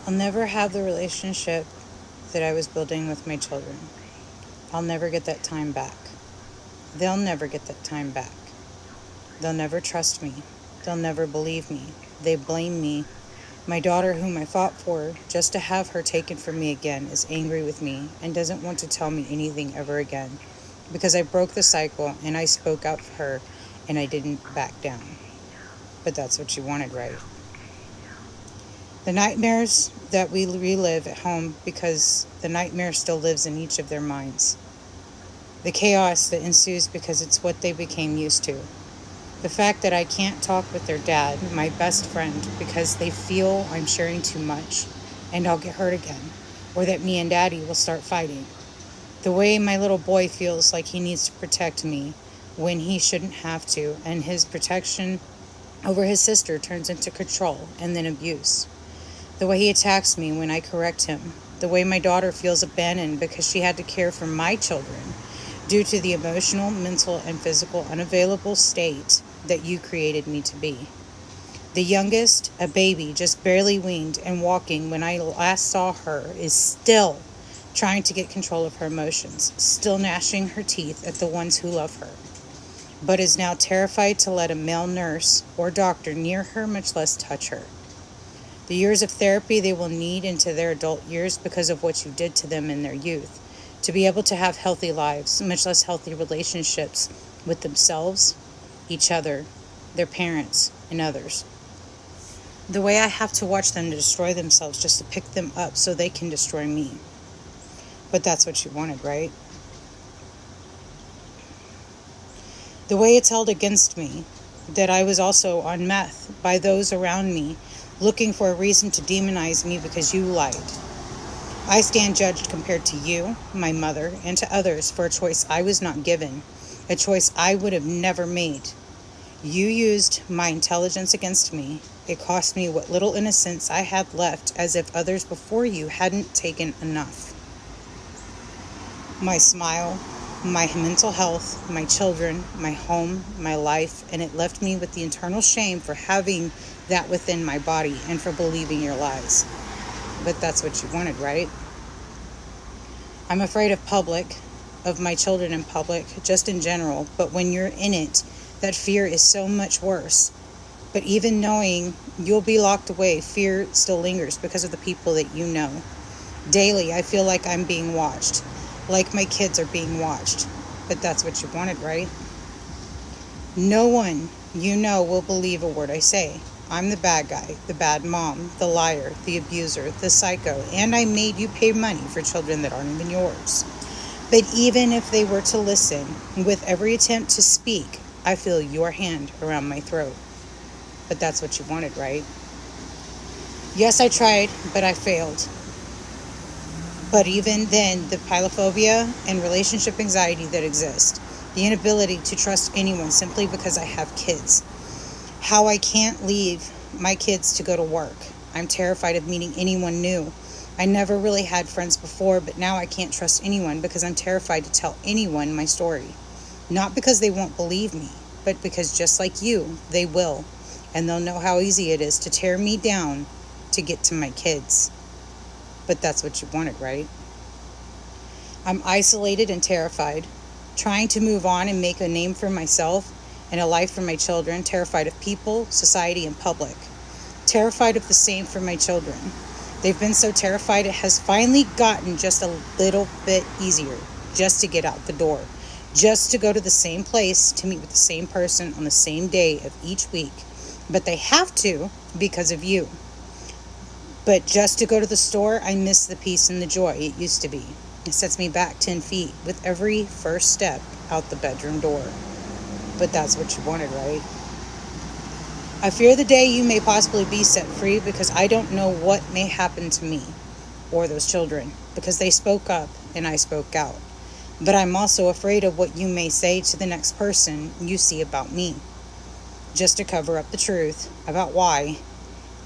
I'll never have the relationship that I was building with my children. I'll never get that time back. They'll never get that time back. They'll never trust me. They'll never believe me. They blame me. My daughter, whom I fought for just to have her taken from me again, is angry with me and doesn't want to tell me anything ever again because I broke the cycle and I spoke out for her and I didn't back down. But that's what you wanted, right? The nightmares that we relive at home because the nightmare still lives in each of their minds. The chaos that ensues because it's what they became used to. The fact that I can't talk with their dad, my best friend, because they feel I'm sharing too much and I'll get hurt again, or that me and daddy will start fighting. The way my little boy feels like he needs to protect me when he shouldn't have to, and his protection over his sister turns into control and then abuse. The way he attacks me when I correct him. The way my daughter feels abandoned because she had to care for my children due to the emotional, mental, and physical unavailable state that you created me to be. The youngest, a baby, just barely weaned and walking when I last saw her, is still trying to get control of her emotions, still gnashing her teeth at the ones who love her, but is now terrified to let a male nurse or doctor near her, much less touch her. The years of therapy they will need into their adult years because of what you did to them in their youth, to be able to have healthy lives, much less healthy relationships with themselves, each other, their parents, and others. The way I have to watch them to destroy themselves just to pick them up so they can destroy me. But that's what you wanted, right? The way it's held against me that I was also on meth by those around me, looking for a reason to demonize me because you lied. I stand judged compared to you, my mother, and to others for a choice I was not given, a choice I would have never made. You used my intelligence against me. It cost me what little innocence I had left, as if others before you hadn't taken enough. My smile, my mental health, my children, my home, my life, and it left me with the internal shame for having that within my body and for believing your lies. But that's what you wanted, right? I'm afraid of my children in public, just in general, but when you're in it, that fear is so much worse. But even knowing you'll be locked away, fear still lingers because of the people that you know. Daily, I feel like I'm being watched, like my kids are being watched. But that's what you wanted, right? No one you know will believe a word I say. I'm the bad guy, the bad mom, the liar, the abuser, the psycho, and I made you pay money for children that aren't even yours. But even if they were to listen, with every attempt to speak, I feel your hand around my throat. But that's what you wanted, right? Yes, I tried, but I failed. But even then, the pilophobia and relationship anxiety that exist, the inability to trust anyone simply because I have kids, how I can't leave my kids to go to work. I'm terrified of meeting anyone new. I never really had friends before, but now I can't trust anyone because I'm terrified to tell anyone my story. Not because they won't believe me, but because just like you, they will. And they'll know how easy it is to tear me down to get to my kids. But that's what you wanted, right? I'm isolated and terrified, trying to move on and make a name for myself and a life for my children, terrified of people, society, and public. Terrified of the same for my children. They've been so terrified it has finally gotten just a little bit easier just to get out the door, just to go to the same place to meet with the same person on the same day of each week. But they have to because of you. But just to go to the store, I miss the peace and the joy it used to be. It sets me back 10 feet with every first step out the bedroom door. But that's what you wanted, right? I fear the day you may possibly be set free because I don't know what may happen to me or those children because they spoke up and I spoke out. But I'm also afraid of what you may say to the next person you see about me, just to cover up the truth about why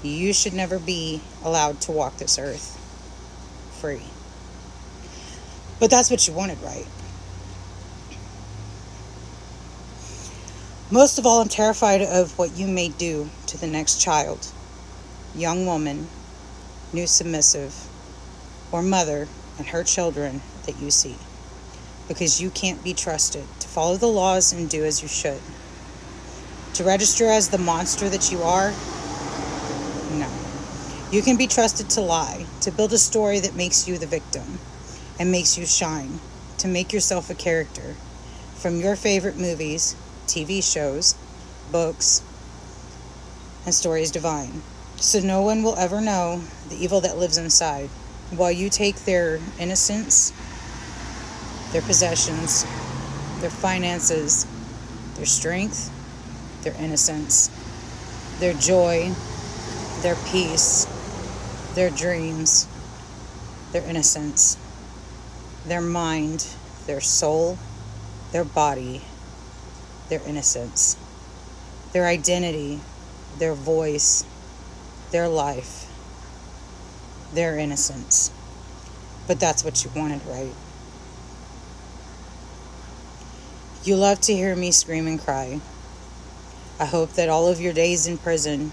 you should never be allowed to walk this earth free. But that's what you wanted, right? Most of all, I'm terrified of what you may do to the next child, young woman, new submissive or mother and her children that you see, because you can't be trusted to follow the laws and do as you should. To register as the monster that you are, no. You can be trusted to lie, to build a story that makes you the victim and makes you shine, to make yourself a character from your favorite movies, TV shows, books, and stories divine. So no one will ever know the evil that lives inside, while you take their innocence, their possessions, their finances, their strength, their innocence, their joy, their peace, their dreams, their innocence, their mind, their soul, their body, their innocence, their identity, their voice, their life, their innocence. But that's what you wanted, right? You love to hear me scream and cry. I hope that all of your days in prison,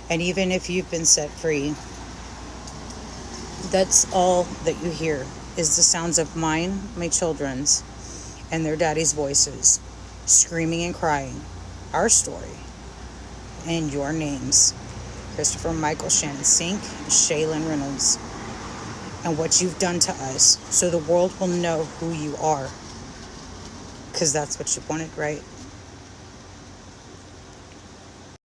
and even if you've been set free, that's all that you hear is the sounds of mine, my children's, and their daddy's voices, screaming and crying our story and your names. Christopher Michael Shannon Sink, and Shaylin Reynolds, and what you've done to us, so the world will know who you are. Because that's what you wanted, right?